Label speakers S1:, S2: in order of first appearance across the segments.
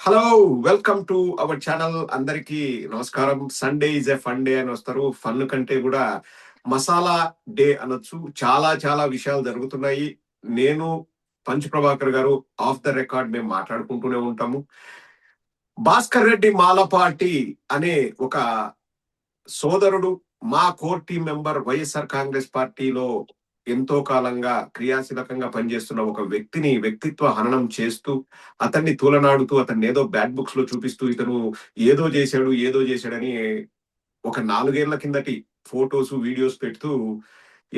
S1: Hello welcome to our channel. అందరికీ నమస్కారం. Sunday is a fun day అని వస్తారు. ఫన్ కంటే కూడా మసాలా డే అనొచ్చు. చాలా చాలా విషయాలు జరుగుతున్నాయి. నేను పంచ్ ప్రభాకర్ గారు ఆఫ్ ద రికార్డ్ మేము మాట్లాడుకుంటూనే ఉంటాము. భాస్కర్ రెడ్డి మాలపాటి అనే ఒక సోదరుడు, మా core team member, YSR Congress పార్టీలో ఎంతో కాలంగా క్రియాశీలకంగా పనిచేస్తున్న ఒక వ్యక్తిని వ్యక్తిత్వ హననం చేస్తూ, అతన్ని తూలనాడుతూ, అతన్ని ఏదో బ్యాడ్ బుక్స్ లో చూపిస్తూ, ఇతను ఏదో చేశాడని ఒక 4 ఏళ్ల కిందటి ఫోటోస్ వీడియోస్ పెడుతూ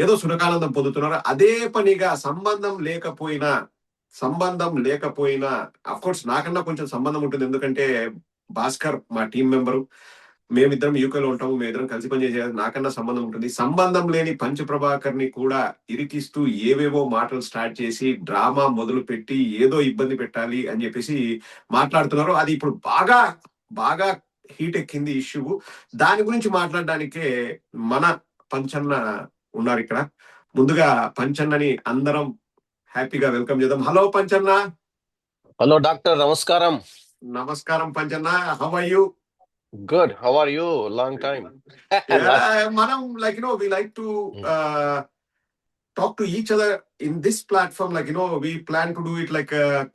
S1: ఏదో సునకానందం పొందుతున్నారు. అదే పనిగా సంబంధం లేకపోయినా అఫ్ కోర్స్ నాకన్నా కొంచెం సంబంధం ఉంటుంది. ఎందుకంటే భాస్కర్ మా టీం మెంబరు, మేమిద్దరం యూకేలో ఉంటాము, మేమిద్దరం కలిసి పనిచేసేది, నాకన్నా సంబంధం ఉంటుంది. సంబంధం లేని పంచ్ ప్రభాకర్ ని కూడా ఇరికిస్తూ ఏవేవో మాటలు స్టార్ట్ చేసి డ్రామా మొదలు పెట్టి ఏదో ఇబ్బంది పెట్టాలి అని చెప్పేసి మాట్లాడుతున్నారు. అది ఇప్పుడు బాగా బాగా హీట్ ఎక్కింది ఇష్యూ. దాని గురించి మాట్లాడడానికే మన పంచన్న ఉన్నారు ఇక్కడ. ముందుగా పంచన్నని అందరం హ్యాపీగా వెల్కమ్ చేద్దాం. హలో పంచన్న.
S2: హలో డాక్టర్, నమస్కారం.
S1: నమస్కారం Panchanna. How are you?
S2: Good. How are you? Long time.
S1: మనం we like to talk to each other in this platform. We plan to do it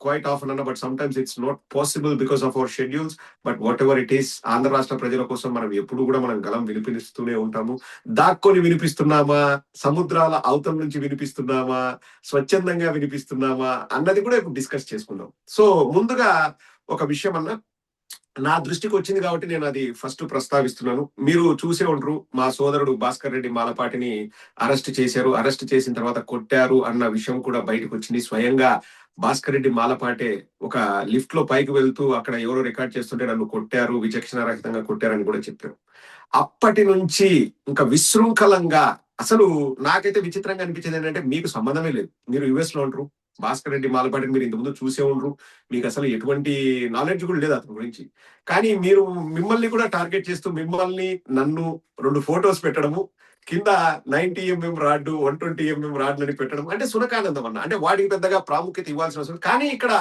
S1: quite often, but sometimes it's not possible because of our schedules. But whatever it is, Andhra రాష్ట్ర ప్రజల కోసం మనం ఎప్పుడు కూడా మనం గలం వినిపిస్తూనే ఉంటాము. దాక్కొని వినిపిస్తున్నామా, సముద్రాల అవతల నుంచి వినిపిస్తున్నామా, స్వచ్ఛందంగా వినిపిస్తున్నామా అన్నది కూడా ఇప్పుడు డిస్కస్ చేసుకుందాం. సో ముందుగా ఒక విషయం అన్న నా దృష్టికి వచ్చింది కాబట్టి నేను అది ఫస్ట్ ప్రస్తావిస్తున్నాను. మీరు చూసే ఉంటారు, మా సోదరుడు భాస్కర్ రెడ్డి మాలపాటిని అరెస్ట్ చేశారు. అరెస్ట్ చేసిన తర్వాత కొట్టారు అన్న విషయం కూడా బయటకు వచ్చింది. స్వయంగా భాస్కర్ రెడ్డి మాలపాటే ఒక లిఫ్ట్ లో పైకి వెళ్తూ అక్కడ ఎవరో రికార్డ్ చేస్తుంటే నన్ను కొట్టారు, విచక్షణారహితంగా కొట్టారని కూడా చెప్పారు. అప్పటి నుంచి ఇంకా విశృంఖలంగా అసలు నాకైతే విచిత్రంగా అనిపించేది ఏంటంటే, మీకు సంబంధమే లేదు. మీరు యుఎస్ లో ఉంటారు, భాస్కర్ రెడ్డి మాలపాటిని మీరు ఇంతకుముందు చూసే ఉండరు, మీకు అసలు ఎటువంటి నాలెడ్జ్ కూడా లేదు అతని గురించి. కానీ మీరు మిమ్మల్ని కూడా టార్గెట్ చేస్తూ నన్ను 2 ఫొటోస్ పెట్టడము, కింద 90 mm రాడ్డు 120 mm రాడ్లు అని పెట్టడం అంటే సునకానందం అన్న. అంటే వాడికి పెద్దగా ప్రాముఖ్యత ఇవ్వాల్సిన అవసరం. కానీ ఇక్కడ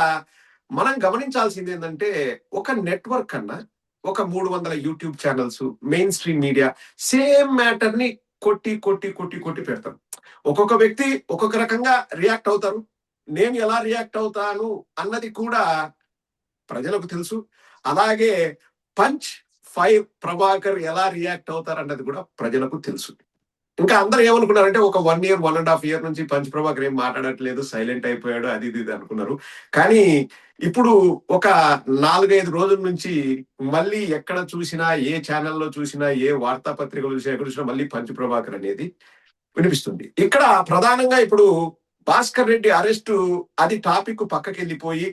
S1: మనం గమనించాల్సింది ఏంటంటే, ఒక నెట్వర్క్ అన్నా, ఒక 300 YouTube channels, main stream media same matter ని కొట్టి కొట్టి కొట్టి కొట్టి పెడతారు. ఒక్కొక్క వ్యక్తి ఒక్కొక్క రకంగా రియాక్ట్ అవుతారు. నేను ఎలా రియాక్ట్ అవుతాను అన్నది కూడా ప్రజలకు తెలుసు. అలాగే పంచ్ 5 ప్రభాకర్ ఎలా రియాక్ట్ అవుతారు అన్నది కూడా ప్రజలకు తెలుసు. ఇంకా అందరూ ఏమనుకున్నారంటే, ఒక 1 year 1.5 year నుంచి పంచ్ ప్రభాకర్ ఏం మాట్లాడట్లేదు, సైలెంట్ అయిపోయాడు, అది ఇది అనుకున్నారు. కానీ ఇప్పుడు ఒక 4-5 రోజుల నుంచి మళ్ళీ ఎక్కడ చూసినా, ఏ ఛానల్లో చూసినా, ఏ వార్తాపత్రికలు చూసినా, ఎక్కడ చూసినా మళ్ళీ పంచ్ ప్రభాకర్ అనేది వినిపిస్తుంది. ఇక్కడ ప్రధానంగా ఇప్పుడు భాస్కర్ రెడ్డి అరెస్టు అది టాపిక్ పక్కకి వెళ్ళిపోయి,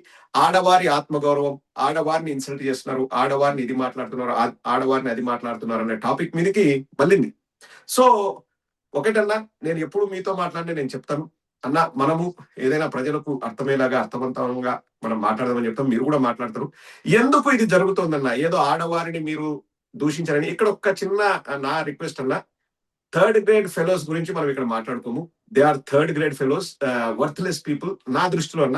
S1: ఆడవారి ఆత్మగౌరవం, ఆడవారిని ఇన్సల్ట్ చేస్తున్నారు, ఆడవారిని ఇది మాట్లాడుతున్నారు, ఆడవారిని అది మాట్లాడుతున్నారు అనే టాపిక్ మీదకి మళ్ళింది. సో ఒకటన్నా, నేను ఎప్పుడు మీతో మాట్లాడినా నేను చెప్తాను అన్న, మనము ఏదైనా ప్రజలకు అర్థమయ్యేలాగా అర్థవంతంగా మనం మాట్లాడదామని చెప్తాం. మీరు కూడా మాట్లాడతారు. ఎందుకు ఇది జరుగుతోందన్న, ఏదో ఆడవారిని మీరు దూషించారని. ఇక్కడ ఒక చిన్న నా రిక్వెస్ట్ అన్న, 3rd grade ఫెలోస్ గురించి మనం ఇక్కడ మాట్లాడుకోము. They are 3rd grade fellows, worthless people నా దృష్టిలో అన్న.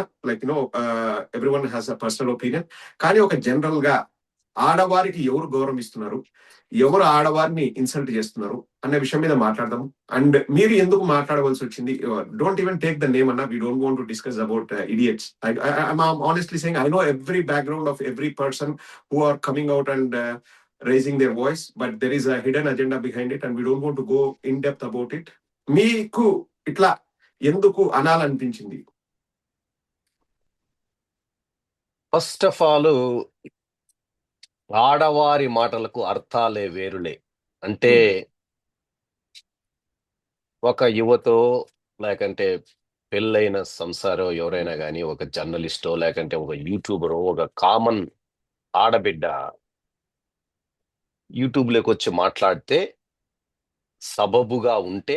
S1: Everyone has a personal opinion. కానీ ఒక జనరల్ గా ఆడవారికి ఎవరు గౌరవం ఇస్తున్నారు, ఎవరు ఆడవారిని ఇన్సల్ట్ చేస్తున్నారు అనే విషయం మీద మాట్లాడదాము. అండ్ మీరు ఎందుకు మాట్లాడవలసి వచ్చింది, don't even take the name అన్న. We don't want to discuss about idiots. I'm honestly saying, I know every background of every person who are coming out and raising their voice, but there is a hidden agenda behind it and we don't want to go in depth about it. మీకు ఇట్లా ఎందుకు అనాలనిపించింది?
S2: First of all, ఆడవారి మాటలకు అర్థాలే వేరులే. అంటే ఒక యువతో, లేకంటే పెళ్ళైన సంసారో ఎవరైనా కానీ, ఒక జర్నలిస్టో, లేకంటే ఒక యూట్యూబరో, ఒక కామన్ ఆడబిడ్డ యూట్యూబ్లోకి వచ్చి మాట్లాడితే సబబుగా ఉంటే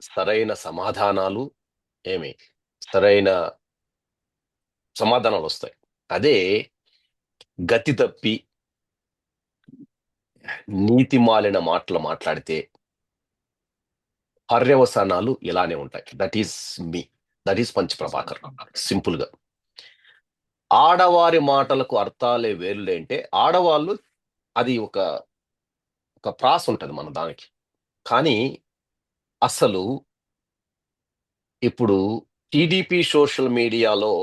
S2: సరైన సమాధానాలు వస్తాయి. అదే గతి తప్పి నీతి మాలిన మాటలు మాట్లాడితే పర్యవసానాలు ఇలానే ఉంటాయి. That is me, that is punch Prabhakar. Simple గా ఆడవారి మాటలకు అర్థాలే వేరులే అంటే ఆడవాళ్ళు అది ఒక ప్రాస ఉంటది మన దానికి. కానీ అసలు ఇప్పుడు టీడీపీ సోషల్ మీడియాలో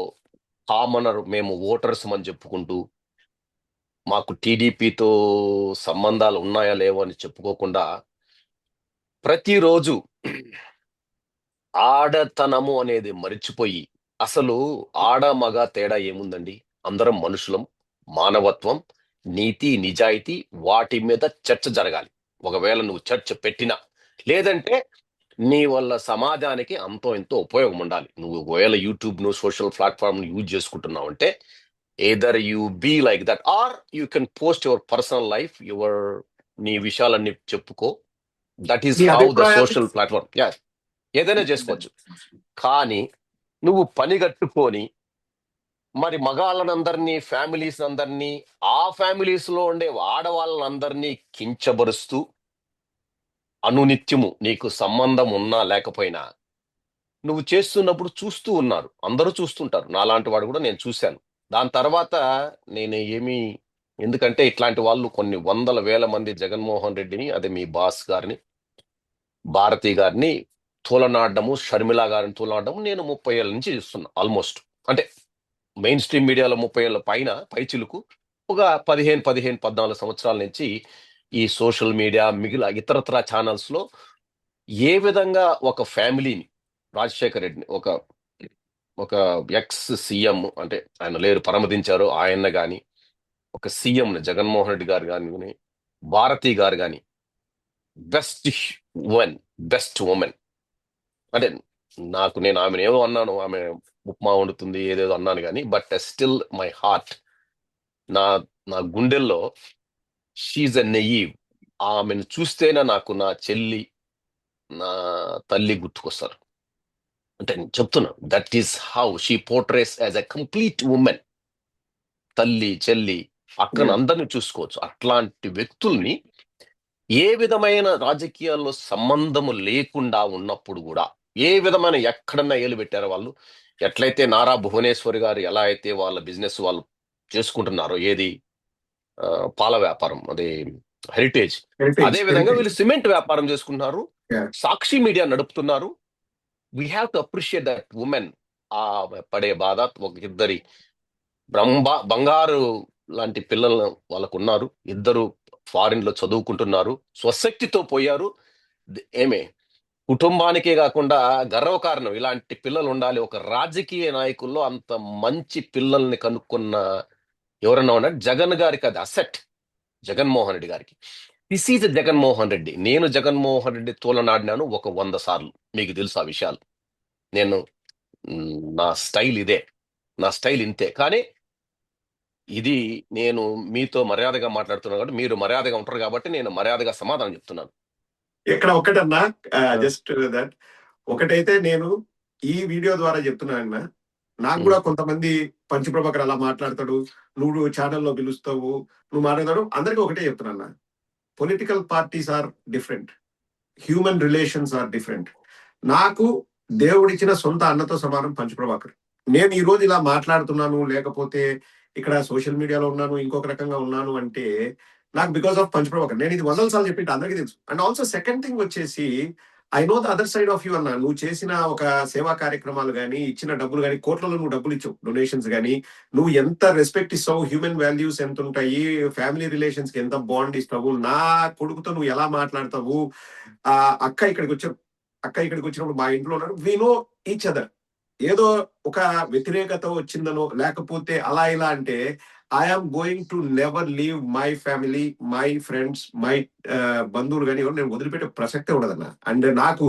S2: కామనర్ మేము ఓటర్స్ అని చెప్పుకుంటూ, మాకు టీడీపీతో సంబంధాలు ఉన్నాయా లేవో అని చెప్పుకోకుండా, ప్రతిరోజు ఆడతనము అనేది మరిచిపోయి, అసలు ఆడ, మగ తేడా ఏముందండి? అందరం మనుషులం. మానవత్వం, నీతి, నిజాయితీ వాటి మీద చర్చ జరగాలి. ఒకవేళ నువ్వు చర్చ పెట్టినా, లేదంటే నీ వల్ల సమాజానికి అంతో ఎంతో ఉపయోగం ఉండాలి. నువ్వు ఒకవేళ యూట్యూబ్‌ను, సోషల్ ప్లాట్‌ఫార్మ్‌ని యూజ్ చేసుకుంటున్నావంటే, either you be like that or you can post your personal life, నీ విషయాలన్నీ చెప్పుకో. That is
S1: me
S2: how the
S1: అభిప్రాయాన్ని
S2: సోషల్ ప్లాట్‌ఫార్మ్. యాహ్! ఏదైనా చేసుకోవచ్చు. కానీ నువ్వు పని గట్టుకొని మరి మగాళ్ళనందరినీ, ఫ్యామిలీస్ అందరినీ, ఆ ఫ్యామిలీస్ లో ఉండే ఆడవాళ్ళనందరినీ కించబరుస్తూ అనునిత్యము నీకు సంబంధం ఉన్నా లేకపోయినా నువ్వు చేస్తున్నప్పుడు చూస్తూ ఉన్నారు. అందరూ చూస్తుంటారు. నాలాంటి వాడు కూడా నేను చూశాను. దాని తర్వాత నేను ఏమీ, ఎందుకంటే ఇట్లాంటి వాళ్ళు కొన్ని వందల వేల మంది జగన్మోహన్ రెడ్డిని, అదే మీ బాస్ గారిని, భారతి గారిని తూలనాడడము, షర్మిల గారిని తూలనాడడము నేను 30 ఏళ్ల నుంచి చూస్తున్నా ఆల్మోస్ట్. అంటే మెయిన్ స్ట్రీమ్ మీడియాలో 30 ఏళ్ల పైన పైచిలుకు ఒక 14 సంవత్సరాల నుంచి ఈ సోషల్ మీడియా ఇతరత్రా ఛానల్స్ లో ఏ విధంగా ఒక ఫ్యామిలీని, రాజశేఖర్ రెడ్డిని ఒక ఒక ఎక్స్ సీఎం, అంటే ఆయన లేరు, పరమదించారు, ఆయన గాని ఒక సీఎం జగన్మోహన్ రెడ్డి గారు కానీ, భారతి గారు కానీ బెస్ట్ ఉమెన్, బెస్ట్ ఉమెన్. అంటే నేను ఆమెను ఏదో అన్నాను, ఆమె ఉప్మా వండుతుంది ఏదేదో అన్నాను కానీ, బట్ స్టిల్ మై హార్ట్, నా నా గుండెల్లో షీజ్ ఎ నెయివ్. ఆమెను చూస్తేనే నాకు నా చెల్లి, నా తల్లి గుర్తుకొస్తారు. అంటే నేను చెప్తున్నా, that is how she portrays as a complete women. తల్లి, చెల్లి, అక్కను అందరిని చూసుకోవచ్చు. అట్లాంటి వ్యక్తుల్ని ఏ విధమైన రాజకీయాల్లో సంబంధము లేకుండా ఉన్నప్పుడు కూడా, ఏ విధమైన ఎక్కడన్నా ఏలు పెట్టారో వాళ్ళు. ఎట్లయితే నారా భువనేశ్వరి గారు ఎలా అయితే వాళ్ళ బిజినెస్ వాళ్ళు చేసుకుంటున్నారో, ఏది పాల వ్యాపారం, అదే హెరిటేజ్, అదే విధంగా వీళ్ళు
S1: హెరిటేజ్.
S2: సిమెంట్ వ్యాపారం చేసుకుంటున్నారు, సాక్షి మీడియా నడుపుతున్నారు. We have to appreciate that women. ఆ పడే బాధ, ఒక ఇద్దరి బంగారు లాంటి పిల్లలు వాళ్ళకు ఉన్నారు. ఇద్దరు ఫారిన్ లో చదువుకుంటున్నారు, స్వశక్తితో పోయారు. ఏమే కుటుంబానికే కాకుండా గర్వకారణం, ఇలాంటి పిల్లలు ఉండాలి. ఒక రాజకీయ నాయకుల్లో అంత మంచి పిల్లల్ని కనుక్కున్న ఎవరన్నా ఉన్నారు జగన్ గారికి, అది అసెట్. జగన్మోహన్ రెడ్డి గారికి దిస్ ఈజ్ జగన్మోహన్ రెడ్డి. నేను జగన్మోహన్ రెడ్డి తోలనాడినాను ఒక 100 సార్లు, మీకు తెలుసు ఆ విషయాలు. నేను నా స్టైల్ ఇదే, నా స్టైల్ ఇంతే. కానీ ఇది నేను మీతో మర్యాదగా మాట్లాడుతున్నాను కాబట్టి, మీరు మర్యాదగా ఉంటారు కాబట్టి నేను మర్యాదగా సమాధానం చెప్తున్నాను.
S1: ఇక్కడ ఒకటన్నా,
S2: ఆ,
S1: జస్ట్ దట్, ఒకటైతే నేను ఈ వీడియో ద్వారా చెప్తున్నానన్నా, నాకు
S2: ఉమ్,
S1: కూడా కొంతమంది పంచప్రభాకర్ అలా మాట్లాడతాడు, నువ్వు ఛానల్లో పిలుస్తావు, నువ్వు మాట్లాడతాడు, అందరికీ ఒకటే చెప్తున్నా, political parties are different, human relations are different. నాకు దేవుడిచ్చిన సొంత అన్నతో సమానం పంచప్రభాకర్. నేను ఈ రోజు ఇలా మాట్లాడుతున్నాను, లేకపోతే ఇక్కడ సోషల్ మీడియాలో ఉన్నాను, ఇంకొక రకంగా ఉన్నాను అంటే నాకు బికాస్ ఆఫ్ పంచప్రభాకర్. నేను ఇది 100 సార్లు చెప్పి అందరికీ తెలుసు. అండ్ ఆల్సో సెకండ్ థింగ్ వచ్చేసి, I know the other side of you అన్న. నువ్వు చేసిన ఒక సేవా కార్యక్రమాలు కానీ, ఇచ్చిన డబ్బులు కానీ, కోట్లలో నువ్వు డబ్బులు ఇచ్చావు, డొనేషన్స్ కానీ, నువ్వు ఎంత రెస్పెక్ట్ ఇస్తావు, హ్యూమన్ వాల్యూస్ ఎంత ఉంటాయి, ఫ్యామిలీ రిలేషన్స్ కి ఎంత బాండ్ ఇస్తావు, నా కొడుకుతో నువ్వు ఎలా మాట్లాడతావు. ఆ అక్క ఇక్కడికి వచ్చారు, అక్క ఇక్కడికి వచ్చినప్పుడు మా ఇంట్లో ఉన్నారు, వి నో ఈచ్ అదర్. ఏదో ఒక వ్యతిరేకత వచ్చిందనో లేకపోతే అలా ఇలా అంటే, I'm going to never leave my family, my friends, my బంధువులు కానీ ఎవరు నేను వదిలిపెట్టే ప్రసక్తే ఉండదన్న. అండ్ నాకు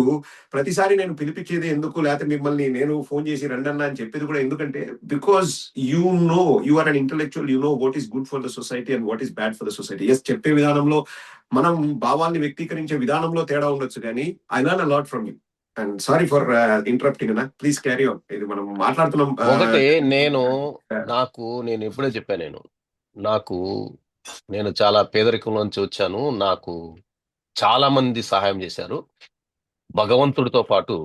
S1: ప్రతిసారి నేను పిలిపించేది ఎందుకు, లేకపోతే మిమ్మల్ని నేను ఫోన్ చేసి రండన్నా అని చెప్పేది కూడా ఎందుకంటే, because you know, you are an intellectual, you know what is good for the society and what is bad for the society. Yes, చెప్పే విధానంలో, మనం భావాన్ని వ్యక్తీకరించే విధానంలో తేడా ఉండొచ్చు, కానీ I learn a lot from you. And sorry for interrupting అన్న, ప్లీజ్ క్యారీ ఆన్. ఇది మనం మాట్లాడుతున్నాం.
S2: ఒకటి నేను ఎప్పుడే చెప్పాను, నాకు నేను చాలా పేదరికంలోంచి వచ్చాను. నాకు చాలా మంది సహాయం చేశారు. భగవంతుడితో పాటు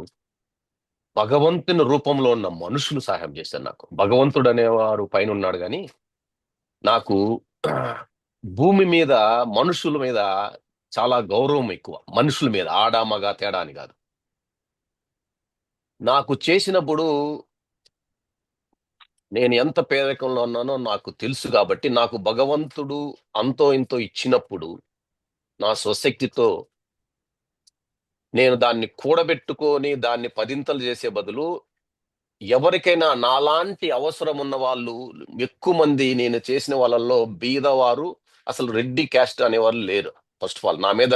S2: భగవంతుని రూపంలో ఉన్న మనుషులు సహాయం చేశారు నాకు. భగవంతుడు అనేవారు పైన ఉన్నాడు కానీ నాకు భూమి మీద మనుషుల మీద చాలా గౌరవం ఎక్కువ. మనుషుల మీద ఆడ మగ తేడా అని కాదు. నాకు చేసినప్పుడు నేను ఎంత పేదరికంలో ఉన్నానో నాకు తెలుసు కాబట్టి నాకు భగవంతుడు అంతో ఇంతో ఇచ్చినప్పుడు నా స్వశక్తితో నేను దాన్ని కూడబెట్టుకొని దాన్ని పదింతలు చేసే బదులు ఎవరికైనా నాలాంటి అవసరం ఉన్న వాళ్ళు ఎక్కువ మంది నేను చేసిన వాళ్ళల్లో బీదవారు అసలు రెడ్డి క్యాస్ట్ అనేవారు లేరు. ఫస్ట్ ఆఫ్ ఆల్ నా మీద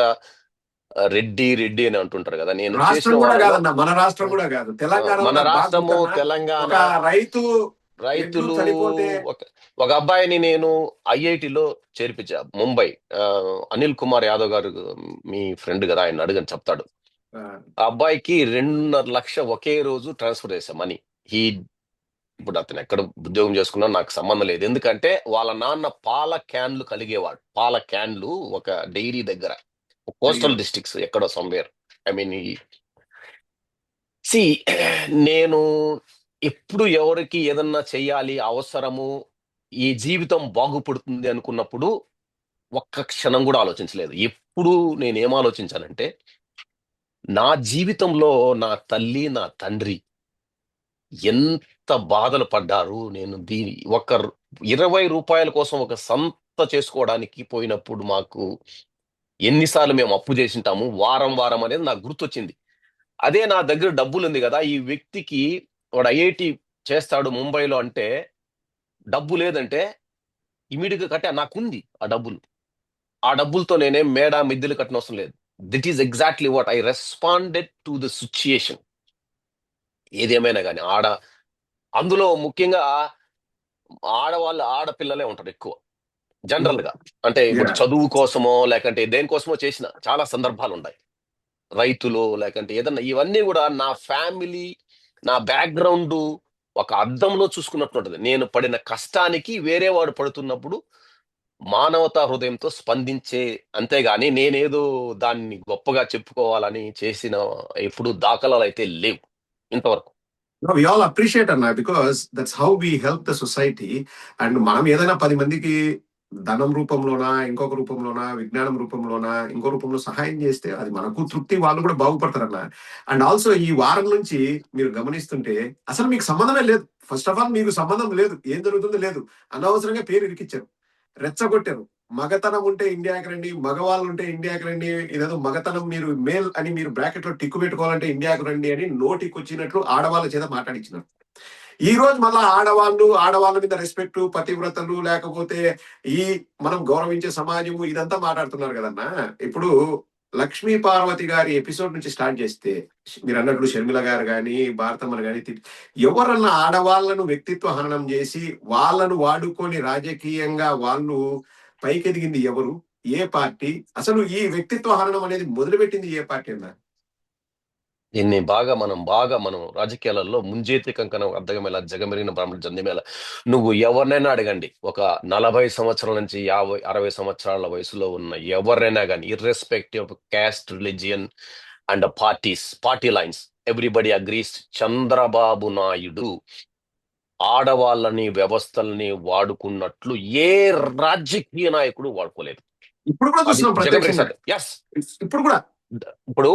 S2: రెడ్డి రెడ్డి అని అంటుంటారు కదా. నేను చేసిన
S1: రాష్ట్రం కూడా
S2: వాళ్ళలో
S1: కాదన్న, మన రాష్ట్రం కూడా కాదు, తెలంగాణ
S2: మన రాష్ట్రము
S1: ఒక
S2: తెలంగాణ
S1: రైతు
S2: రైతులు
S1: చనిపోతే
S2: ఒక ఒక అబ్బాయిని నేను ఐఐటిలో చేర్పించా ముంబై. అనిల్ కుమార్ యాదవ్ గారు మీ ఫ్రెండ్ కదా, ఆయన అడగని చెప్తాడు.
S1: ఆ,
S2: ఆ అబ్బాయికి 2.5 లక్ష ఒకే రోజు ట్రాన్స్ఫర్ చేశాం మనీ. ఈ ఇప్పుడు అతను ఎక్కడ ఉద్యోగం చేసుకున్నా నాకు సంబంధం లేదు. ఎందుకంటే వాళ్ళ నాన్న పాల క్యాన్లు కలిగేవాడు. పాల క్యాన్లు ఒక డైరీ దగ్గర
S1: అయ్యో.
S2: కోస్టల్ డిస్ట్రిక్ట్స్ ఎక్కడో సమ్వేర్. ఐ మీన్ సి నేను ఎప్పుడు ఎవరికి ఏదన్నా చెయ్యాలి అవసరము, ఈ జీవితం బాగుపడుతుంది అనుకున్నప్పుడు ఒక్క క్షణం కూడా ఆలోచించలేదు. ఎప్పుడు నేనేం ఆలోచించానంటే నా జీవితంలో నా తల్లి నా తండ్రి ఎంత బాధలు పడ్డారు. నేను దీని ఒక 20 రూపాయల కోసం ఒక సంత చేసుకోవడానికి పోయినప్పుడు మాకు ఎన్నిసార్లు మేము అప్పు చేసింటాము వారం వారం అనేది నాకు గుర్తొచ్చింది. అదే నా దగ్గర డబ్బులు ఉంది కదా, ఈ వ్యక్తికి వాడు ఐఐటి చేస్తాడు ముంబైలో అంటే డబ్బు లేదంటే ఇమీడియట్ గా కట్టే నాకుంది ఆ డబ్బులు. ఆ డబ్బులతో నేనేం మేడ మిద్దెలు కట్టిన అవసరం లేదు. That is exactly what I responded to the situation. ఏదేమైనా కానీ అందులో ముఖ్యంగా ఆడవాళ్ళు ఆడపిల్లలే ఉంటారు ఎక్కువ జనరల్ గా. అంటే ఇప్పుడు
S1: Yeah.
S2: చదువు కోసమో లేకంటే దేనికోసమో చేసిన చాలా సందర్భాలు ఉన్నాయి. రైతులు లేకంటే ఏదన్నా ఇవన్నీ కూడా నా ఫ్యామిలీ నా బ్యాక్గ్రౌండ్ ఒక అద్దంలో చూసుకున్నట్టు ఉంటుంది. నేను పడిన కష్టానికి వేరే వాడు పడుతున్నప్పుడు మానవతా హృదయంతో స్పందించే, అంతేగాని నేనేదో దాన్ని గొప్పగా చెప్పుకోవాలని చేసిన ఎప్పుడు దాఖలాలు అయితే లేవు ఇంతవరకు.
S1: No, we all appreciate అన్న, because that's how we help the society. And మనం ఏదైనా 10 మందికి ధనం రూపంలోనా, ఇంకొక రూపంలోనా, విజ్ఞానం రూపంలోనా, ఇంకో రూపంలో సహాయం చేస్తే అది మనకు తృప్తి, వాళ్ళు కూడా బాగుపడతారన్న. అండ్ ఆల్సో ఈ వారం నుంచి మీరు గమనిస్తుంటే అసలు మీకు సంబంధమే లేదు. ఫస్ట్ ఆఫ్ ఆల్ మీకు సంబంధం లేదు, ఏం జరుగుతుందో లేదు, అనవసరంగా పేరు ఇరికిచ్చారు, రెచ్చగొట్టారు. మగతనం ఉంటే ఇండియాకి రండి, మగవాళ్ళు ఉంటే ఇండియాకి రండి, ఇదేదో మగతనం మీరు మేల్ అని మీరు బ్రాకెట్ లో టిక్కు పెట్టుకోవాలంటే ఇండియాకి రండి అని నోటికి వచ్చినట్లు ఆడవాళ్ళ చేత మాట్లాడించినారు. ఈ రోజు మళ్ళా ఆడవాళ్ళ మీద రెస్పెక్ట్, పతివ్రతలు, లేకపోతే ఈ మనం గౌరవించే సమాజము ఇదంతా మాట్లాడుతున్నారు కదన్నా. ఇప్పుడు లక్ష్మీ పార్వతి గారి ఎపిసోడ్ నుంచి స్టార్ట్ చేస్తే మీరు అన్నట్లు షర్మిల గారు కానీ భారతమ్మను కానీ ఎవరన్నా ఆడవాళ్లను వ్యక్తిత్వ హననం చేసి వాళ్ళను వాడుకొని రాజకీయంగా వాళ్ళు పైకెదిగింది ఎవరు, ఏ పార్టీ? అసలు ఈ వ్యక్తిత్వ హననం అనేది మొదలుపెట్టింది ఏ పార్టీ అన్నా?
S2: దీన్ని మనం రాజకీయాలలో ముంజేతి కంకణం అర్థమేలా జగమెరిగిన బ్రాహ్మణ జంధ్యమేళ. నువ్వు ఎవరినైనా అడగండి, ఒక 40 సంవత్సరాల నుంచి 50-60 సంవత్సరాల వయసులో ఉన్న ఎవరినైనా కానీ, irrespective of caste, religion and party lines, everybody agrees Chandrababu Naidu ఆడవాళ్ళని వ్యవస్థల్ని వాడుకున్నట్లు ఏ రాజకీయ నాయకుడు వాడుకోలేదు.
S1: ఇప్పుడు కూడా
S2: అది
S1: చూస్తున్నాం ప్రత్యక్షంగా.
S2: ఎస్.
S1: ఇప్పుడు కూడా
S2: ఇప్పుడు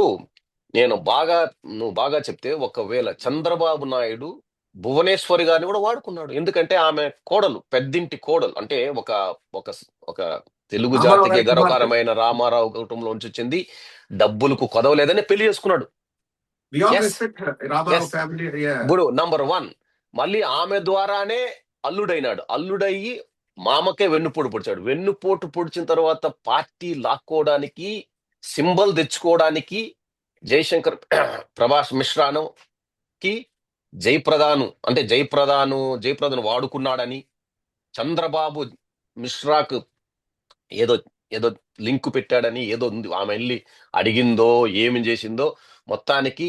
S2: నువ్వు బాగా చెప్తే, ఒకవేళ చంద్రబాబు నాయుడు భువనేశ్వరి గారిని కూడా వాడుకున్నాడు. ఎందుకంటే ఆమె కోడలు, పెద్దింటి కోడలు. అంటే ఒక ఒక ఒక తెలుగు
S1: రామారావు
S2: జాతికి
S1: గారి కుమార్తె.
S2: గర్వకారమైన రామారావు కుటుంబంలో నుంచి వచ్చింది. డబ్బులకు కొదవలేదని పెళ్లి చేసుకున్నాడు.
S1: We all
S2: Yes.
S1: respect her. Rama Rao
S2: Yes.
S1: Family. Yeah.
S2: ఇప్పుడు నంబర్ 1, మళ్ళీ ఆమె ద్వారానే అల్లుడైనాడు. అల్లుడయ్యి మామకే వెన్నుపోటు పొడిచాడు. వెన్నుపోటు పొడిచిన తర్వాత పార్టీ లాక్కోవడానికి, సింబల్ తెచ్చుకోవడానికి జయశంకర్ ప్రభాస్ మిశ్రాకి జయప్రదను వాడుకున్నాడని, చంద్రబాబు మిశ్రాకు ఏదో ఏదో లింక్ పెట్టాడని ఏదో ఉంది. ఆమె వెళ్ళి అడిగిందో ఏమి చేసిందో, మొత్తానికి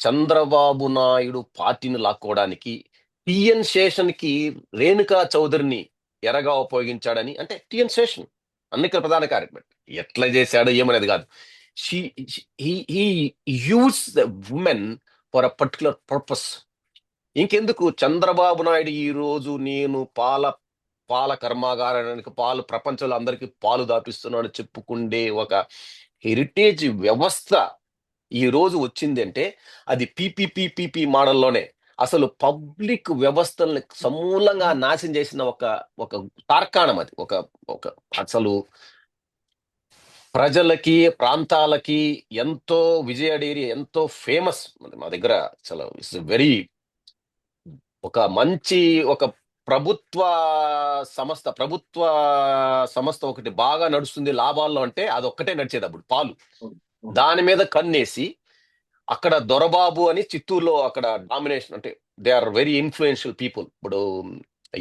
S2: చంద్రబాబు నాయుడు పార్టీని లాక్కోవడానికి టిఎన్ శేషన్ కి రేణుకా చౌదరిని ఎరగా ఉపయోగించాడని. అంటే టిఎన్ శేషన్ అన్నికల ప్రధాన కార్యక్రమం ఎట్లా చేశాడో ఏమనేది కాదు. Use the women for a particular purpose. ఇంకెందుకు చంద్రబాబు నాయుడు ఈ రోజు నేను పాల కర్మాగారానికి పాలు ప్రపంచంలో అందరికీ పాలు దాపిస్తున్నాను చెప్పుకుండే ఒక హెరిటేజ్ వ్యవస్థ ఈ రోజు వచ్చింది అంటే అది పీపీపీ మోడల్లోనే. అసలు పబ్లిక్ వ్యవస్థల్ని సమూలంగా నాశనం చేసిన ఒక ఒక తార్కాణం అది. ఒక ఒక అసలు ప్రజలకి ప్రాంతాలకి ఎంతో విజయ డైరీ ఎంతో ఫేమస్. మా దగ్గర అసలు ఇట్స్ వెరీ ఒక మంచి ఒక ప్రభుత్వ ప్రభుత్వ సంస్థ ఒకటి బాగా నడుస్తుంది లాభాల్లో అంటే అది ఒక్కటే నడిచేది అప్పుడు పాలు. దాని మీద కన్నేసి అక్కడ దొరబాబు అని చిత్తూరులో అక్కడ డామినేషన్, అంటే they are very influential people. ఇప్పుడు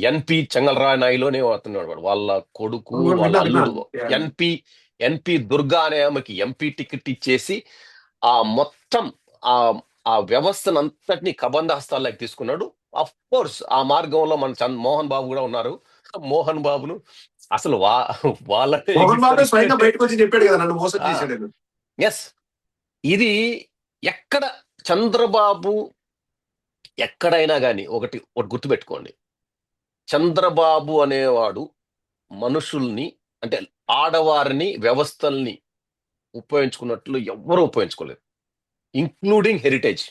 S2: ఎన్పి చెంగల్రాయ్ నాయులోనే అవుతున్నాడు వాడు, వాళ్ళ కొడుకు వాళ్ళ అల్లుడు. ఎన్పి ఎన్పి దుర్గా అనే ఆమెకి ఎంపీ టికెట్ ఇచ్చేసి ఆ మొత్తం ఆ ఆ వ్యవస్థను అంతటినీ కబంధ హస్తాల్లోకి తీసుకున్నాడు. అఫ్ కోర్స్ ఆ మార్గంలో మన మోహన్ బాబు కూడా ఉన్నారు. మోహన్ బాబును అసలు వాళ్ళనే
S1: మోహన్ బాబు స్వయంగా బయటకు వచ్చి చెప్పాడు కదా నన్ను మోసం చేశాడు.
S2: ఎస్, ఇది ఎక్కడ చంద్రబాబు ఎక్కడైనా కానీ ఒకటి గుర్తుపెట్టుకోండి, చంద్రబాబు అనేవాడు మనుషుల్ని అంటే ఆడవారిని వ్యవస్థల్ని ఉపయోగించుకున్నట్లు ఎవ్వరూ ఉపయోగించుకోలేదు, including Heritage.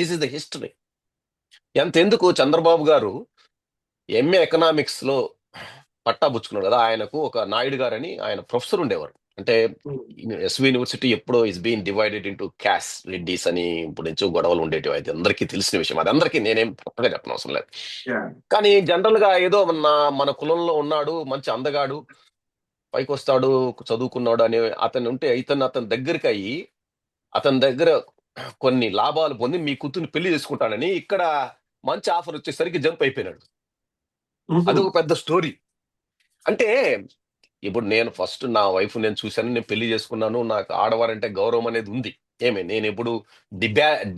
S2: This is the history. ఎంతెందుకు చంద్రబాబు గారు ఎంఏ ఎకనామిక్స్ లో పట్టాబుచ్చుకున్నాడు కదా, ఆయనకు ఒక నాయుడు గారని ఆయన ప్రొఫెసర్ ఉండేవారు. అంటే ఎస్వి యూనివర్సిటీ ఎప్పుడో is been divided into caste, Reddys అని ఇప్పుడు నుంచో గొడవలు ఉండేటివి. అయితే అందరికీ తెలిసిన విషయం, అది అందరికీ నేనేం కొత్తగా చెప్పిన అవసరం లేదు. కానీ జనరల్ గా ఏదో మన కులంలో ఉన్నాడు, మంచి అందగాడు, పైకి వస్తాడు, చదువుకున్నాడు అని అతను ఉంటే అతని దగ్గరికి అయ్యి అతని దగ్గర కొన్ని లాభాలు పొంది మీ కూతుర్ని పెళ్లి చేసుకుంటానని ఇక్కడ మంచి ఆఫర్ వచ్చేసరికి జంప్ అయిపోయినాడు. అదొక పెద్ద స్టోరీ. అంటే ఇప్పుడు నేను ఫస్ట్ నా వైఫ్ నేను చూశాను, నేను పెళ్లి చేసుకున్నాను, నాకు ఆడవారంటే గౌరవం అనేది ఉంది. నేను ఎప్పుడు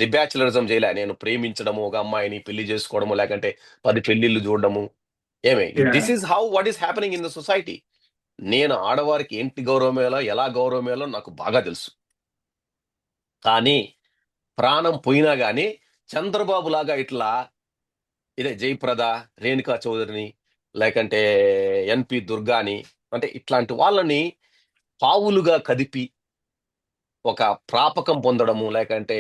S2: డిబ్యాచులరిజం చేయలే. నేను ప్రేమించడము, ఒక అమ్మాయిని పెళ్లి చేసుకోవడము, లేకంటే 10 పెళ్లిళ్ళు చూడడము. This is how what is happening in the society. నేను ఆడవారికి ఏంటి గౌరవమేలా, ఎలా గౌరవమేలో నాకు బాగా తెలుసు. కానీ ప్రాణం పోయినా గానీ చంద్రబాబు లాగా ఇట్లా ఇదే జయప్రద, రేణుకా చౌదరిని, లేకంటే ఎన్పి దుర్గాని, అంటే ఇట్లాంటి వాళ్ళని పావులుగా కదిపి ఒక ప్రాపకం పొందడము, లేకంటే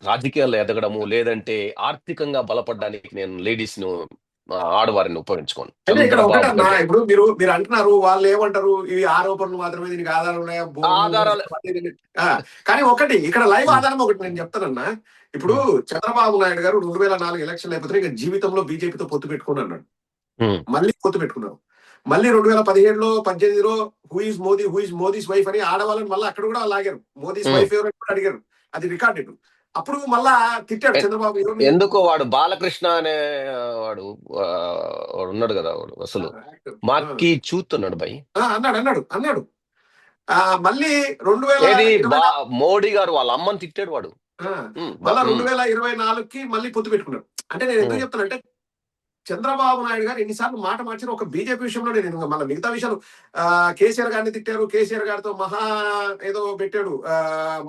S2: రాజకీయాల్లో ఎదగడము, లేదంటే ఆర్థికంగా బలపడడానికి నేను లేడీస్ ను ఆడవారిని ఉపయోగించుకోను.
S1: అంటే ఇక్కడ ఒకటన్నా, ఇప్పుడు మీరు అంటున్నారు వాళ్ళు ఏమంటారు, ఇవి ఆరోపణలు మాత్రమే, దీనికి ఆధారం ఉన్నాయా,
S2: ఆధారాలు.
S1: కానీ ఒకటి ఇక్కడ లైవ్ ఆధారం ఒకటి నేను చెప్తానన్నా. ఇప్పుడు చంద్రబాబు నాయుడు గారు 2004 ఎలక్షన్ అయిపోతే ఇక జీవితంలో బీజేపీతో పొత్తు పెట్టుకుని అన్నాడు. మళ్ళీ పొత్తు పెట్టుకున్నారు. మళ్ళీ 2017లో 18లో హూ ఇస్ మోదీస్ వైఫ్ అని ఆడవాళ్ళని మళ్ళీ అక్కడ కూడా లాగారు. మోదీస్ వైఫ్ ఎవరైనా కూడా అడిగారు, అది రికార్డెడ్. అప్పుడు మళ్ళా తిట్టాడు చంద్రబాబు.
S2: ఎందుకో వాడు బాలకృష్ణ అనే వాడు ఉన్నాడు కదా, వాడు అసలు మార్కి చూస్తున్నాడు భయ్
S1: అన్నాడు. మళ్ళీ 2000
S2: మోడీ గారు వాళ్ళ అమ్మని తిట్టాడు వాడు.
S1: మళ్ళా 2024కి మళ్ళీ పొత్తు పెట్టుకున్నాడు. అంటే నేను ఎందుకు చెప్తానంటే చంద్రబాబు నాయుడు గారు ఎన్నిసార్లు మాట మార్చిన ఒక బీజేపీ విషయంలో నేను మళ్ళీ మిగతా విషయాలు కేసీఆర్ గారిని తిట్టారు, కేసీఆర్ గారితో ఏదో పెట్టాడు,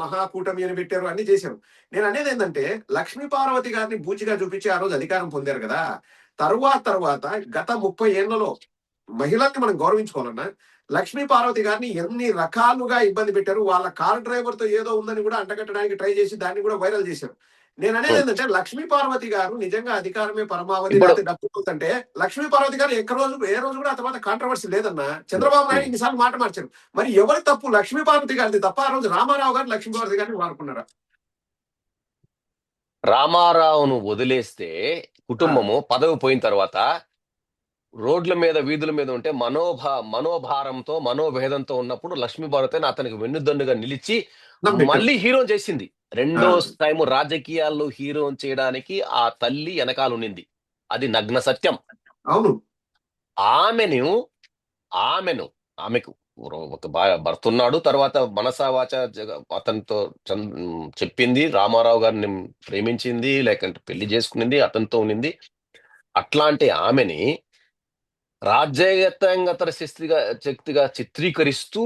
S1: మహాకూటమి అని పెట్టారు, అన్ని చేశారు. నేను అనేది ఏంటంటే లక్ష్మీ పార్వతి గారిని బూచిగా చూపించి ఆ రోజు అధికారం పొందారు కదా. తర్వాత గత 30 ఏళ్లలో మహిళల్ని మనం గౌరవించుకోవాలన్నా లక్ష్మీ పార్వతి గారిని ఎన్ని రకాలుగా ఇబ్బంది పెట్టారు. వాళ్ళ కార్ డ్రైవర్ తో ఏదో ఉందని కూడా అంటగట్టడానికి ట్రై చేసి దాన్ని కూడా వైరల్ చేశారు. నేను అనేది ఏంటంటే లక్ష్మీ పార్వతి గారు నిజంగా అధికారమే పరమావధి డబ్బు అంటే లక్ష్మీ పార్వతి గారు ఏ రోజు కూడా ఆ తర్వాత కాంట్రవర్సీ లేదన్నా. చంద్రబాబు నాయుడు ఇన్నిసార్లు మాట మార్చారు. మరి ఎవరి తప్పు, లక్ష్మీ పార్వతి గారిది తప్ప? ఆ రోజు రామారావు గారు లక్ష్మీ పార్వతి గారిని వాడుకున్నారా?
S2: రామారావును వదిలేస్తే కుటుంబము పదవి పోయిన తర్వాత రోడ్ల మీద వీధుల మీద ఉంటే మనోభారంతో మనోభేదంతో ఉన్నప్పుడు లక్ష్మీ పార్వతి అతనికి వెన్నుదన్నుగా నిలిచి మళ్ళీ హీరో చేసింది. రెండో టైం రాజకీయాల్లో హీరో చేయడానికి ఆ తల్లి వెనకాల ఉండింది. అది నగ్న సత్యం.
S1: అవును.
S2: ఆమెకు ఒక భర్త ఉన్నాడు. తర్వాత మనసావాచ అతనితో చెప్పింది, రామారావు గారిని ప్రేమించింది, లేకంటే పెళ్లి చేసుకునింది, అతనితో ఉన్నింది. అట్లాంటి ఆమెని రాజ్యాంగేతర శక్తిగా చిత్రీకరిస్తూ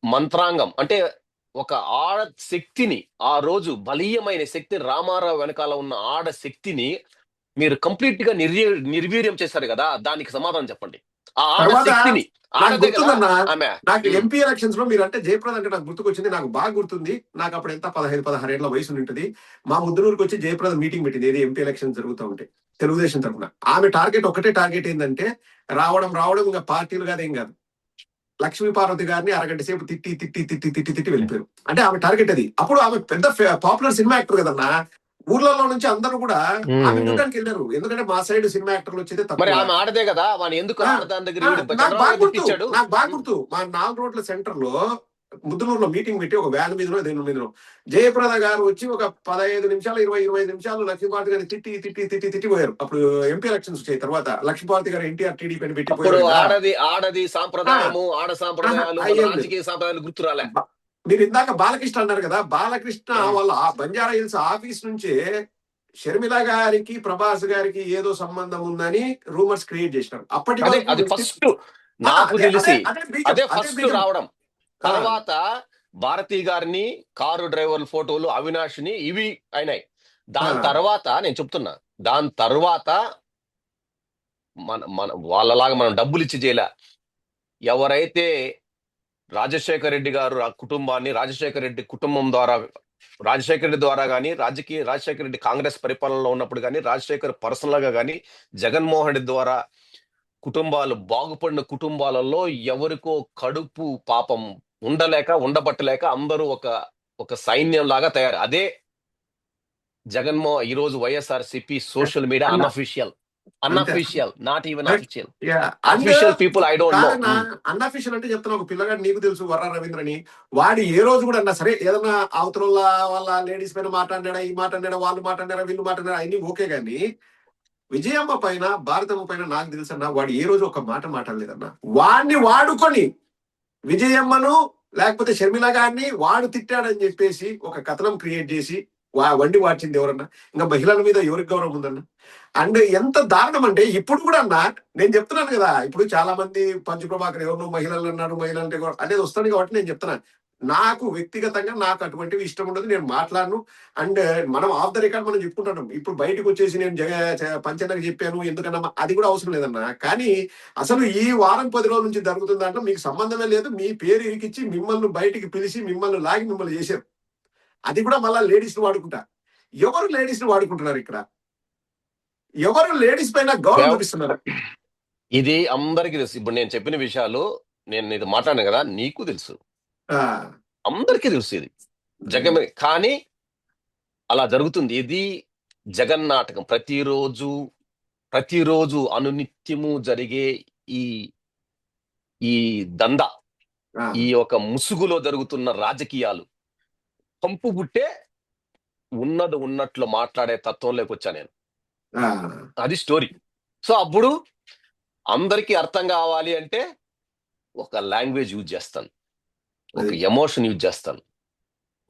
S2: మంత్రాంగం అంటే ఒక ఆడ శక్తిని, ఆ రోజు బలీయమైన శక్తిని, రామారావు వెనకాల ఉన్న ఆడ శక్తిని మీరు కంప్లీట్ గా నిర్వీర్యం చేశారు కదా, దానికి సమాధానం చెప్పండి. ఆ ఆడ
S1: తర్వాత
S2: శక్తిని,
S1: నాకు
S2: ఆడదే కదా
S1: గుర్తుందన్న,
S2: ఆమె.
S1: నాకు
S2: ఉమ్,
S1: ఎంపీ ఎలక్షన్స్ లో మీరు అంటే జయప్రద అంటే నాకు గుర్తుకొచ్చింది. నాకు బాగా గుర్తుంది. నాకు అప్పుడు ఎంత 15-16 ఏళ్ల వయసు ఉంటుంది. మా ముద్దునూరుకి వచ్చి జయప్రద మీటింగ్ పెట్టింది, ఏది ఎంపీ ఎలక్షన్ జరుగుతూ ఉంటే తెలుగుదేశం తరఫున. ఆమె టార్గెట్ ఒకటే టార్గెట్ ఏంటంటే రావడం రావడం, ఇంకా పార్టీలు కాదు ఏం కాదు, లక్ష్మీ పార్వతి గారిని అరగంట సేపు తిట్టి తిట్టి తిట్టి తిట్టి తిట్టి వెళ్ళిపోయారు. అంటే ఆమె టార్గెట్ అది. అప్పుడు ఆమె పెద్ద పాపులర్ సినిమా యాక్టర్ కదన్నా. ఊర్లలో నుంచి అందరూ కూడా
S2: ఉమ్,
S1: ఆమె
S2: ఉమ్.
S1: చూడడానికి వెళ్ళారు. ఎందుకంటే మా సైడ్ సినిమా యాక్టర్లు వచ్చేది
S2: మరి
S1: తక్కువ.
S2: ఆమె ఆడదే కదా, వాని ఎందుకు
S1: ఆ,
S2: ఆడదాని దగ్గర
S1: ఆ,
S2: ఈడు
S1: నాకు
S2: చంద్రబాబు
S1: బాగా
S2: నాయుడు
S1: గుర్తు.
S2: తిట్టించాడు.
S1: నాకు బాగా
S2: ఉమ్,
S1: గుర్తు. మా 4 రోడ్ల సెంటర్ లో ముద్దునూరులో మీటింగ్ పెట్టి ఒక వ్యాన్ మీదనో దేని మీదనో జయప్రద గారు వచ్చి ఒక 15 నిమిషాలు 20-25 నిమిషాలు లక్ష్మీపార్వతి గారిని తిట్టి తిట్టి తిట్టి తిట్టి పోయారు. అప్పుడు ఎంపీ ఎలక్షన్స్ వచ్చాయి. తర్వాత లక్ష్మీపార్వతి గారు ఎన్టీఆర్ టీడీపీ అని పెట్టి
S2: అప్పుడు
S1: పోయారు కదా.
S2: ఆడది ఆడది
S1: ఆ,
S2: సాంప్రదాయము, ఆడ
S1: ఆహా,
S2: సాంప్రదాయాలు, మన
S1: అయ్యేం లేదు.
S2: రాజకీయ సాంప్రదాయాలు గుర్తు రాలే.
S1: బ- మీరు ఇందాక బాలకృష్ణ అన్నారు కదా. బాలకృష్ణ
S2: ఉమ్.
S1: వాళ్ళ ఆ బంజారా హిల్స్ ఆఫీస్ నుంచే షర్మిల గారికి ప్రభాస్ గారికి ఏదో సంబంధం ఉందని రూమర్స్ క్రియేట్ చేసినారు. అప్పటి
S2: అదే
S1: వరకు
S2: అది
S1: వ్యక్తి
S2: ఫస్ట్ నాకు
S1: అదే అదే
S2: తెలిసి,
S1: అదే బీజం,
S2: అదే
S1: అదే
S2: ఫస్ట్
S1: బీజం.
S2: రావడం.
S1: ఆ,
S2: తర్వాత భారతి గారిని, కారు డ్రైవర్ల ఫోటోలు, అవినాష్ని, ఇవి అయినాయి.
S1: ఆ,
S2: దాని తర్వాత నేను చెప్తున్నా, దాని తర్వాత మన మన వాళ్ళలాగా మనం డబ్బులు ఇచ్చి చేయలే. ఎవరైతే రాజశేఖర రెడ్డి గారు ఆ కుటుంబాన్ని, రాజశేఖర రెడ్డి కుటుంబం ద్వారా, రాజశేఖర రెడ్డి ద్వారా కానీ, రాజశేఖర రెడ్డి కాంగ్రెస్ పరిపాలనలో ఉన్నప్పుడు కానీ, రాజశేఖర్ పర్సనల్ గా కానీ, జగన్మోహన్ రెడ్డి ద్వారా కుటుంబాలు బాగుపడిన కుటుంబాలలో ఎవరికో కడుపు పాపం ఉండలేక, ఉండబట్టలేక అందరూ ఒక ఒక సైన్యం లాగా తయారు. అదే ఈ రోజు వైఎస్ఆర్సిపి సోషల్ మీడియా
S1: అన్న
S2: అన్అఫీషియల్,
S1: అంతే.
S2: Unofficial, not even official.
S1: And
S2: official people I don't know.
S1: కాదన్నా, అన్అఫీషియల్ అంటే చెప్తున్నా. ఒక పిల్లగాడు నీకు తెలుసు, వర్ర రవీంద్రని. వాడు ఏ రోజు కూడా అన్నా సరే, ఏదన్నా అవతల వాళ్ళ లేడీస్ పైన మాట్లాడినాడా, ఈ మాట్లాడినాడా, వాళ్ళు మాట్లాడినారా, వీళ్ళు మాట్లాడినారా, అన్ని ఓకే. కానీ విజయమ్మ పైన, భారతమ్మ పైన నాకు తెలుసన్నా వాడు ఏ రోజు ఒక మాట మాట్లాడలేదన్నా. వాడిని వాడుకొని విజయమ్మను లేకపోతే షర్మిల గారిని వాడు తిట్టాడని చెప్పేసి ఒక కథనం క్రియేట్ చేసి వండి వార్చింది ఎవరన్నా? ఇంకా మహిళల మీద ఎవరికి గౌరవం ఉందన్న? అండ్ ఎంత దారుణం అంటే ఇప్పుడు కూడా అన్న, నేను చెప్తున్నాను కదా, ఇప్పుడు చాలా మంది పంచు ప్రభాకర్ ఎవరు మహిళలు అన్నాడు, మహిళలు అంటే అనేది వస్తుంది కాబట్టి నేను చెప్తున్నాను. నాకు వ్యక్తిగతంగా నాకు అటువంటివి ఇష్టం ఉండదు, నేను మాట్లాడను. అండ్ మనం ఆఫ్ ద రికార్డ్ మనం చెప్పుకుంటున్నాం. ఇప్పుడు బయటకు వచ్చేసి నేను పంచన్నకు చెప్పాను ఎందుకన్నా, అది కూడా అవసరం లేదన్నా. కానీ అసలు ఈ వారం 10 రోజుల నుంచి జరుగుతుంది దాంట్లో మీకు సంబంధమే లేదు. మీ పేరు ఇరికిచ్చి మిమ్మల్ని బయటికి పిలిచి మిమ్మల్ని లాగి మిమ్మల్ని చేశారు. అది కూడా మళ్ళా లేడీస్ ని వాడుకుంటా. ఎవరు లేడీస్ ని వాడుకుంటున్నారు ఇక్కడ? ఎవరు లేడీస్ పైన గౌరవం చూపిస్తున్నారు?
S2: ఇది అందరికీ తెలుసు. ఇప్పుడు నేను చెప్పిన విషయాలు, నేను ఇది మాట్లాడాను కదా, నీకు తెలుసు,
S1: ఆ,
S2: అందరికీ తెలుసు. ఇది జగన్, కానీ అలా జరుగుతుంది. ఇది జగన్ నాటకం. ప్రతిరోజు ప్రతిరోజు అనునిత్యము జరిగే ఈ ఈ దందా,
S1: ఆ,
S2: ఈ ఒక ముసుగులో జరుగుతున్న రాజకీయాలు కంపు పుట్టే ఉన్నది ఉన్నట్లు మాట్లాడే తత్వంలోకి వచ్చా నేను.
S1: ఆ,
S2: అది స్టోరీ. సో అప్పుడు అందరికీ అర్థం కావాలి అంటే ఒక లాంగ్వేజ్ యూజ్ చేస్తాను, ఒక
S1: అది
S2: ఎమోషన్ యూజ్ చేస్తాను,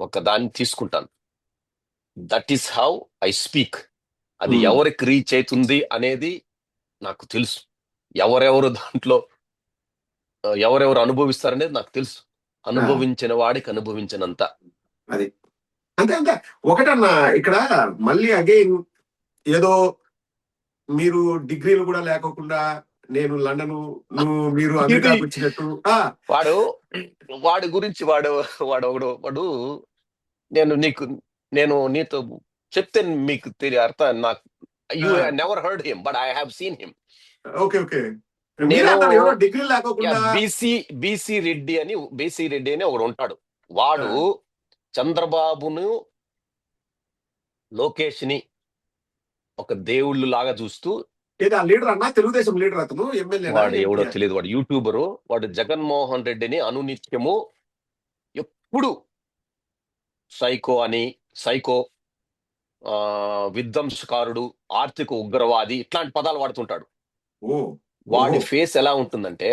S2: ఒక దాన్ని తీసుకుంటాను. That is how I speak. అది
S1: ఉమ్,
S2: ఎవరికి రీచ్ అవుతుంది అనేది నాకు తెలుసు. ఎవరెవరు దాంట్లో ఎవరెవరు అనుభవిస్తారనేది నాకు తెలుసు.
S1: ఆ,
S2: అనుభవించిన వాడికి అనుభవించినంత.
S1: అది అంతే అంతే. ఒకటన్నా ఇక్కడ మళ్ళీ అగైన్ ఏదో మీరు డిగ్రీలు కూడా లేకోకుండా నేను లండన్, నువ్వు మీరు
S2: ఇది
S1: అమెరికాకు వచ్చినట్టు.
S2: వాడు వాడి గురించి వాడు నేను నీకు నేను నీతో చెప్తే మీకు అర్థం. నాకు you never heard him, but I have seen him.
S1: Okay okay. మీరే
S2: నేను
S1: అంటారు ఎవరో డిగ్రీ లేకోకుండా.
S2: బీసీ రెడ్డి అని ఒకడు ఉంటాడు. వాడు చంద్రబాబును, లోకేష్ ని ఒక దేవుళ్ళు లాగా చూస్తూ,
S1: ఏది ఆ లీడర్ అన్నా, తెలుగుదేశం లీడర్ అతను, ఎమ్మెల్యేనా
S2: వాడు ఎవడో
S1: ఏంటి?
S2: తెలియదు, వాడు యూట్యూబరు, వాడు జగన్మోహన్ రెడ్డిని అనునిత్యము ఎప్పుడు సైకో, విధ్వంసకారుడు, ఆర్థిక ఉగ్రవాది, ఇట్లాంటి పదాలు వాడుతుంటాడు.
S1: ఓ,
S2: వాడి
S1: ఓహో,
S2: ఫేస్ ఎలా ఉంటుందంటే,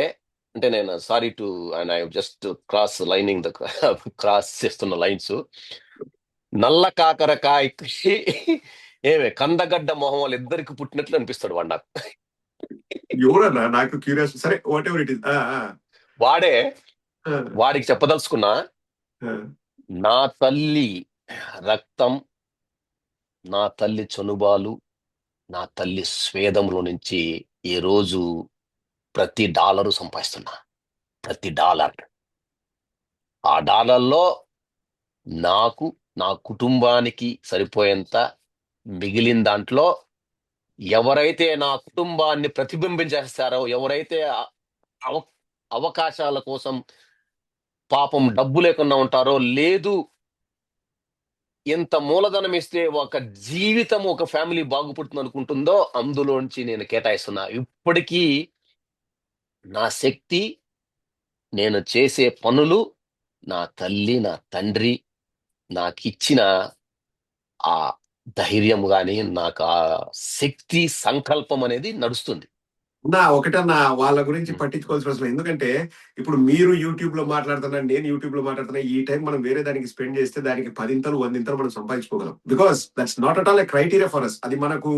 S2: అంటే నేను sorry to and I just cross చేస్తున్న లైన్స్. నల్ల కాకరకాయకి ఏమే కందగడ్డ మొహం వాళ్ళు ఇద్దరికి పుట్టినట్లు అనిపిస్తాడు వాడు నాకు.
S1: ఎవరన్నా? నాకు క్యూరియాసిటీ. సరే, వాట్ ఎవర్ ఇట్ ఇస్.
S2: వాడికి చెప్పదలుచుకున్నా, నా తల్లి రక్తం, నా తల్లి చనుబాలు, నా తల్లి స్వేదంలో నుంచి ఈ రోజు ప్రతి డాలరు సంపాదిస్తున్నా. ప్రతి డాలర్. ఆ డాలర్‌లో నాకు, నా కుటుంబానికి సరిపోయేంత మిగిలిన దాంట్లో ఎవరైతే నా కుటుంబాన్ని ప్రతిబింబించేస్తారో, ఎవరైతే అవ అవకాశాల కోసం పాపం డబ్బు లేకుండా ఉంటారో, లేదు ఇంత మూలధనం ఇస్తే ఒక జీవితం, ఒక ఫ్యామిలీ బాగుపడుతుందనుకుంటుందో, అందులోంచి నేను కేటాయిస్తున్నా. ఇప్పటికీ నా శక్తి, నేను చేసే పనులు, నా తల్లి, నా తండ్రి నాకిచ్చిన ఆ ధైర్యం గాని, నాకు ఆ శక్తి, సంకల్పం అనేది నడుస్తుంది.
S1: ఒకటన్నా వాళ్ళ గురించి
S2: హ్మ్.
S1: పట్టించుకోవాల్సిన అవసరం లేదు. ఎందుకంటే ఇప్పుడు మీరు యూట్యూబ్ లో మాట్లాడుతున్నారు, నేను యూట్యూబ్ లో మాట్లాడుతున్నా. ఈ టైం మనం వేరే దానికి స్పెండ్ చేస్తే దానికి 10 ఇంతలు 100 ఇంతలు మనం సంపాదించుకోగలం. Because that's not at all a criteria for us. అది మనకు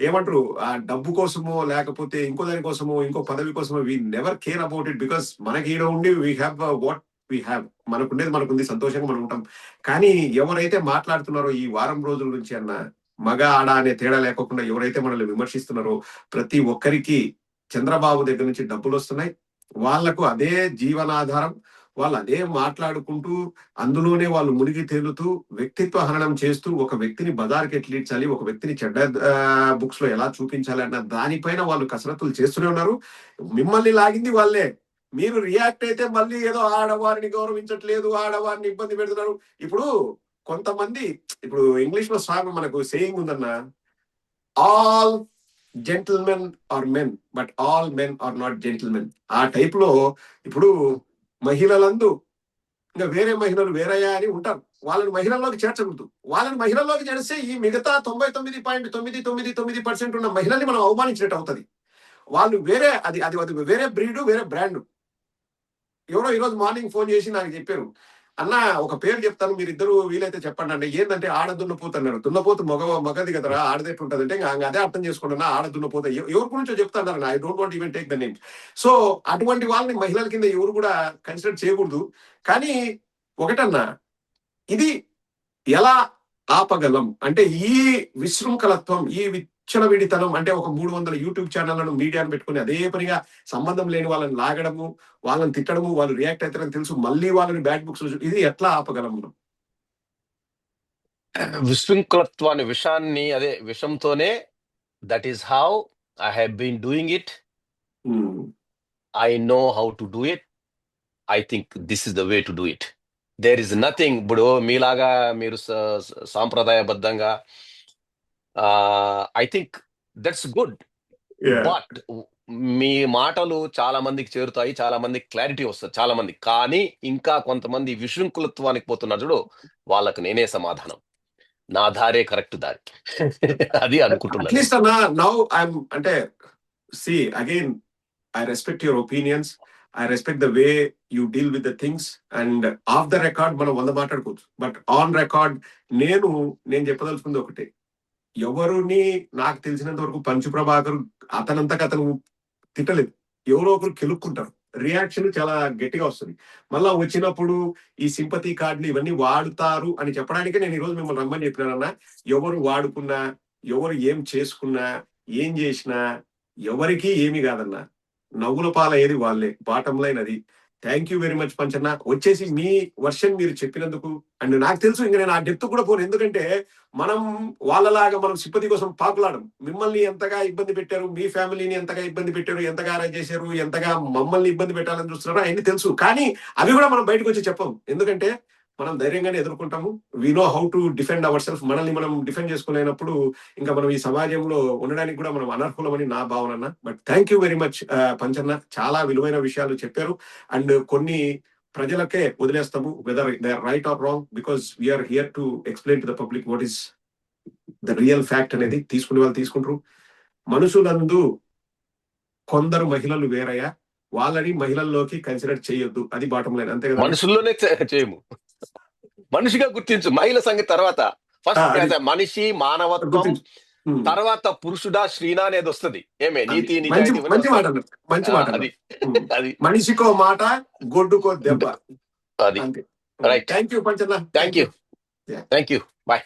S1: ఏమంటారు, ఆ డబ్బు కోసమో లేకపోతే ఇంకో దాని కోసమో ఇంకో పదవి కోసమో we never care about it. Because మనకి ఈడ ఉండి we have what we have. మనకుండేది మనకుంది, సంతోషంగా మనం ఉంటాం. కానీ ఎవరైతే మాట్లాడుతున్నారో ఈ వారం రోజుల నుంచి అన్న, మగ ఆడ అనే తేడా లేకోకుండా ఎవరైతే మనల్ని విమర్శిస్తున్నారో ప్రతి ఒక్కరికి చంద్రబాబు దగ్గర నుంచి డబ్బులు వస్తున్నాయి. వాళ్లకు అదే జీవనాధారం. వాళ్ళు అదే మాట్లాడుకుంటూ అందులోనే వాళ్ళు మునిగి తేలుతూ వ్యక్తిత్వ హననం చేస్తూ ఒక వ్యక్తిని బజార్కి ఎట్లీడ్చాలి, ఒక వ్యక్తిని చెడ్డ బుక్స్ లో ఎలా చూపించాలి అన్న దానిపైన వాళ్ళు కసరత్తులు చేస్తూనే ఉన్నారు. మిమ్మల్ని లాగింది వాళ్ళే. మీరు రియాక్ట్ అయితే మళ్ళీ ఏదో ఆడవారిని గౌరవించట్లేదు, ఆడవారిని ఇబ్బంది పెడుతున్నారు. ఇప్పుడు కొంతమంది, ఇప్పుడు ఇంగ్లీష్ లో సాంగ్ మనకు సేయింగ్ ఉందన్న, all gentlemen are men but all men are not gentlemen. ఆ టైప్ లో ఇప్పుడు మహిళలందు ఇంకా వేరే మహిళలు వేరయ్యా అని ఉంటారు. వాళ్ళని మహిళల్లోకి చేర్చకూడదు. వాళ్ళని మహిళల్లోకి చేరిస్తే ఈ మిగతా 99.999% ఉన్న మహిళల్ని మనం అవమానించినట్టు అవుతుంది. వాళ్ళు వేరే, అది వేరే బ్రీడు, వేరే బ్రాండ్. ఎవరో ఈరోజు మార్నింగ్ ఫోన్ చేసి నాకు చెప్పారు, అన్న ఒక పేరు చెప్తాను, మీరిద్దరు వీలైతే చెప్పండి అంటే. ఏంటంటే ఆడ దున్నపోతు అన్నారు. దున్నపోతు మగది కదరా, ఆడదేట్టు ఉంటుంది అంటే ఇంకా అదే అర్థం చేసుకుంటున్నా. ఆడ దున్నపోత ఎవరి గురించో చెప్తాన్నారు. I don't want even take the name. So అటువంటి వాళ్ళని మహిళల కింద ఎవరు కూడా కన్సిడర్ చేయకూడదు. కానీ ఒకటన్నా, ఇది ఎలా ఆపగలం అంటే ఈ విశృంఖలత్వం, ఈ విచ్చలవిడితనం, అంటే ఒక 300 యూట్యూబ్ ఛానళ్లను మీడియాను పెట్టుకుని అదే పనిగా సంబంధం లేని వాళ్ళని లాగడము, వాళ్ళని తిట్టడము, వాళ్ళు రియాక్ట్ అవుతారని తెలుసు మళ్ళీ వాళ్ళని బ్యాడ్ బుక్స్, ఇది ఎట్లా ఆపగలం మనం?
S2: విశృంఖలత్వం అనే విషాన్ని, అదే విషంతోనే, that is how I have been doing it.
S1: Um,
S2: I know how to do it. I think this is the way to do it. There is nothing. ఇప్పుడు మీలాగా మీరు సాంప్రదాయబద్ధంగా, I think that's good.
S1: yeah.
S2: But మీ మాటలు చాలా మందికి చేరుతాయి, చాలా మందికి క్లారిటీ వస్తుంది, చాలా మంది. కానీ ఇంకా కొంతమంది విశృంఖలత్వానికి పోతున్నారు చూడు, వాళ్ళకు నేనే సమాధానం. నా దారే కరెక్ట్ దారి. అది అనుకుంటున్నా నేను.
S1: అట్లీస్ట్ అన్న, నౌ ఐఎమ్ అంటే, see again, I respect your opinions. I respect the way you deal with the things. And off the record మనం 100 మాట్లాడుకోవచ్చు. బట్ ఆన్ రికార్డ్ నేను చెప్పదలుచుకుంది ఒకటే. ఎవరుని నాకు తెలిసినంత వరకు పంచు ప్రభాకర్ అతనంతకు అతను తిట్టలేదు. ఎవరో ఒకరు కెలుక్కుంటారు. రియాక్షన్ చాలా గట్టిగా వస్తుంది. మళ్ళా వచ్చినప్పుడు ఈ సింపతి కార్డులు ఇవన్నీ వాడుతారు అని చెప్పడానికే నేను ఈరోజు మిమ్మల్ని రమ్మని చెప్పినానన్నా. ఎవరు వాడుకున్నా, ఎవరు ఏం చేసుకున్నా, ఏం చేసినా ఎవరికీ ఏమీ కాదన్నా. నవ్వుల పాలయ్యేది వాళ్ళే. బాటమ్ లైన్ అది. Thank you very much Panchanna. వచ్చేసి మీ వర్షన్ మీరు చెప్పినందుకు. అండ్ నాకు తెలుసు, ఇంకా నేను ఆ డెప్త్ కూడా పోను. ఎందుకంటే మనం వాళ్ళలాగా మనం సింపతి కోసం పాకులాడం. మిమ్మల్ని ఎంతగా ఇబ్బంది పెట్టారు, మీ ఫ్యామిలీని ఎంతగా ఇబ్బంది పెట్టారు, ఎంతగా అరేంజ్ చేశారు, ఎంతగా మమ్మల్ని ఇబ్బంది పెట్టాలని చూస్తున్నారో అవన్నీ తెలుసు. కానీ అవి కూడా మనం బయటకు వచ్చి చెప్పం. ఎందుకంటే మనం ధైర్యంగానే ఎదుర్కొంటాము. We know how to defend our self. మనల్ని మనం డిఫెండ్ చేసుకోలేనప్పుడు ఇంకా మనం ఈ సమాజంలో ఉండడానికి కూడా మనం అనర్హులమని నా భావన అన్న. But thank you very much Panchanna. చాలా విలువైన విషయాలు చెప్పారు. అండ్ కొన్ని ప్రజలకే వదిలేస్తాము, whether they are right or wrong, because we're here to explain to the public what is the real fact అనేది. తీసుకునే వాళ్ళు తీసుకుంటారు. మనుషులందు కొందరు మహిళలు వేరయ్యా, వాళ్ళని మహిళల్లోకి కన్సిడర్ చేయొద్దు. అది బాటం లైన్. అంతే కదా?
S2: మనుషుల్లోనే చేయము. మనిషిగా గుర్తించు. మహిళ సంగతి తర్వాత. ఫస్ట్
S1: అది
S2: మనిషి, మానవత్వం,
S1: గుర్తించు. ఉమ్,
S2: తర్వాత పురుషుడా స్త్రీనా అనేది వస్తుంది. ఏమే
S1: అది
S2: నీతి
S1: మంచి
S2: నిజాయితీ ఇవన్నీ
S1: మంచి మాట
S2: వస్తాయి.
S1: అన్నారు. మంచి మాట
S2: అది
S1: అన్నారు. ఉమ్.
S2: అది
S1: మనిషికో మాట, గొడ్డుకో దెబ్బ.
S2: అది
S1: అంతే.
S2: Right.
S1: Thank you, Panchana.
S2: Thank you.
S1: Yeah.
S2: Thank you. Bye.